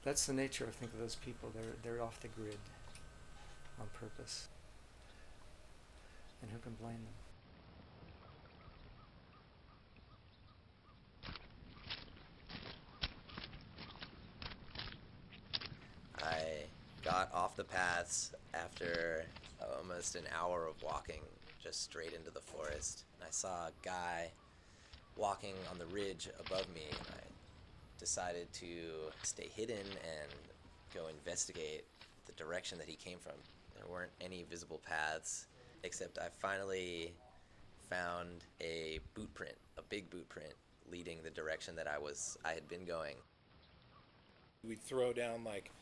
That's the nature, I think, of those people. They're off the grid on purpose, and who can blame them? I got off the paths after almost an hour of walking just straight into the forest. And I saw a guy walking on the ridge above me, and I decided to stay hidden and go investigate the direction that he came from. There weren't any visible paths, except I finally found a boot print, a big boot print, leading the direction that I had been going. We'd throw down like,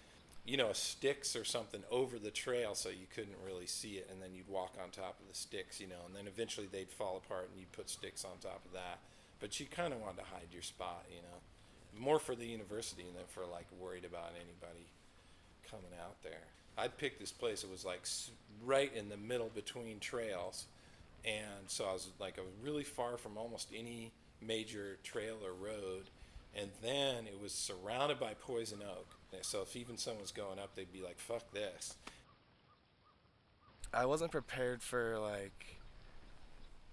sticks or something over the trail so you couldn't really see it, and then you'd walk on top of the sticks, and then eventually they'd fall apart and you'd put sticks on top of that. But you kind of wanted to hide your spot. More for the university than for like worried about anybody coming out there. I'd picked this place. It was like right in the middle between trails, and so I was really far from almost any major trail or road, and then it was surrounded by poison oak. So if even someone was going up, they'd be like, "Fuck this." I wasn't prepared for like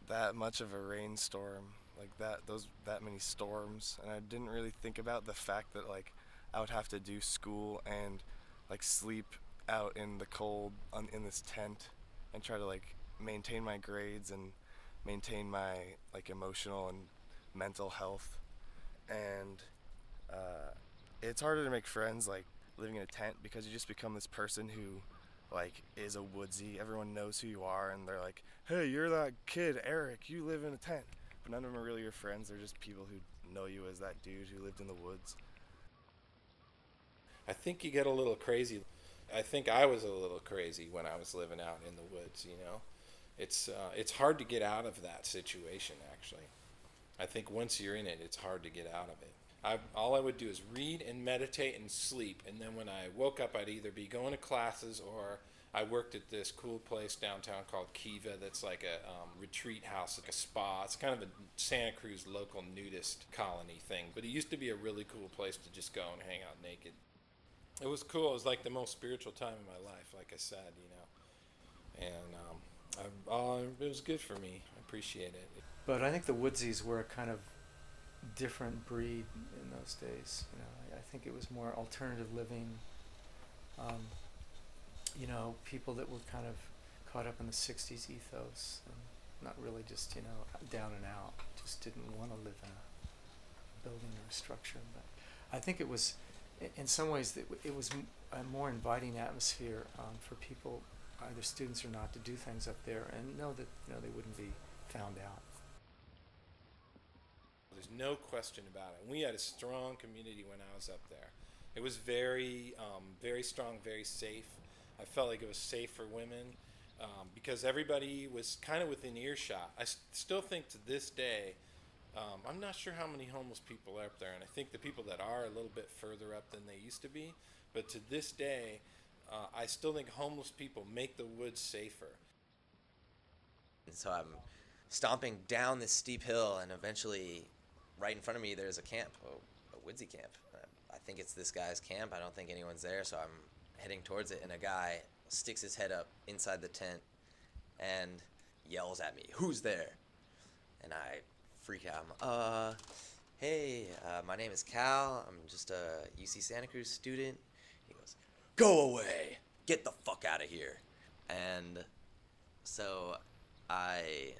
that much of a rainstorm, like that many storms, and I didn't really think about the fact that like I would have to do school and like sleep out in the cold in this tent and try to like maintain my grades and maintain my like emotional and mental health. And it's harder to make friends like living in a tent because you just become this person who like is a woodsy. Everyone knows who you are, and they're like, "Hey, you're that kid, Eric. You live in a tent." But none of them are really your friends. They're just people who know you as that dude who lived in the woods. I think you get a little crazy. I think I was a little crazy when I was living out in the woods. It's hard to get out of that situation. Actually, I think once you're in it, it's hard to get out of it. All I would do is read and meditate and sleep, and then when I woke up, I'd either be going to classes or I worked at this cool place downtown called Kiva that's like a retreat house, like a spa. It's kind of a Santa Cruz local nudist colony thing, but it used to be a really cool place to just go and hang out naked. It was cool. It was like the most spiritual time in my life, like I said. And it was good for me. I appreciate it. But I think the Woodsies were a kind of different breed in those days. I think it was more alternative living. Um, People that were kind of caught up in the '60s ethos and not really just down and out. Just didn't want to live in a building or a structure. But I think it was, in some ways, it was a more inviting atmosphere for people, either students or not, to do things up there and know that they wouldn't be found out. There's no question about it. And we had a strong community when I was up there. It was very, very strong, very safe. I felt like it was safe for women because everybody was kind of within earshot. I still think to this day, I'm not sure how many homeless people are up there, and I think the people that are a little bit further up than they used to be. But to this day, I still think homeless people make the woods safer. And so I'm stomping down this steep hill, and eventually, right in front of me, there's a camp, a woodsy camp. I think it's this guy's camp. I don't think anyone's there, so I'm heading towards it, and a guy sticks his head up inside the tent and yells at me, "Who's there?" And I freak out. Hey, my name is Cal. I'm just a UC Santa Cruz student. He goes, "Go away. Get the fuck out of here." And so I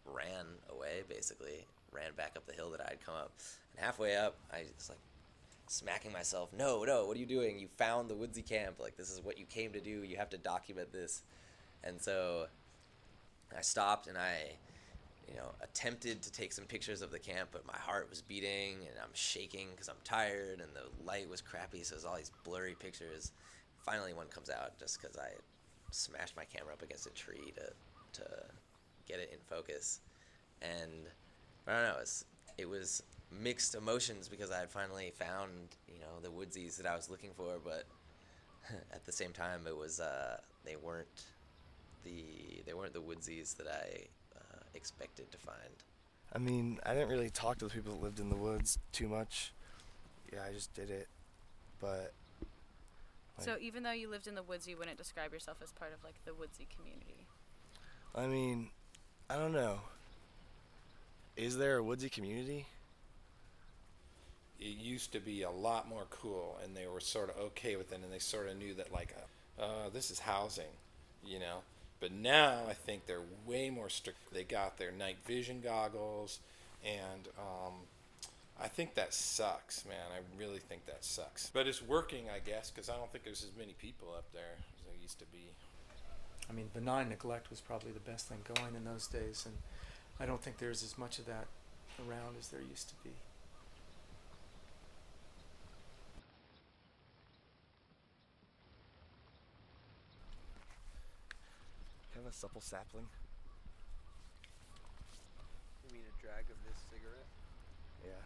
ran away, basically. Ran back up the hill that I had come up. And halfway up, I was like smacking myself. No, what are you doing? You found the woodsy camp. Like, this is what you came to do. You have to document this. And so I stopped and I attempted to take some pictures of the camp, but my heart was beating and I'm shaking because I'm tired and the light was crappy, so it was all these blurry pictures. Finally one comes out just because I smashed my camera up against a tree to get it in focus. And I don't know, it was mixed emotions because I had finally found, the woodsies that I was looking for, but at the same time it was they weren't the woodsies that I expected to find. I mean, I didn't really talk to the people that lived in the woods too much. Yeah, I just did it. But So even though you lived in the woods, you wouldn't describe yourself as part of like the woodsy community. I mean, I don't know. Is there a woodsy community? It used to be a lot more cool, and they were sort of okay with it, and they sort of knew that, like, this is housing, you know. But now I think they're way more strict. They got their night vision goggles, and I think that sucks, man. I really think that sucks. But it's working, I guess, because I don't think there's as many people up there as there used to be. I mean, benign neglect was probably the best thing going in those days, and I don't think there's as much of that around as there used to be. Kind of a supple sapling. You mean a drag of this cigarette? Yeah.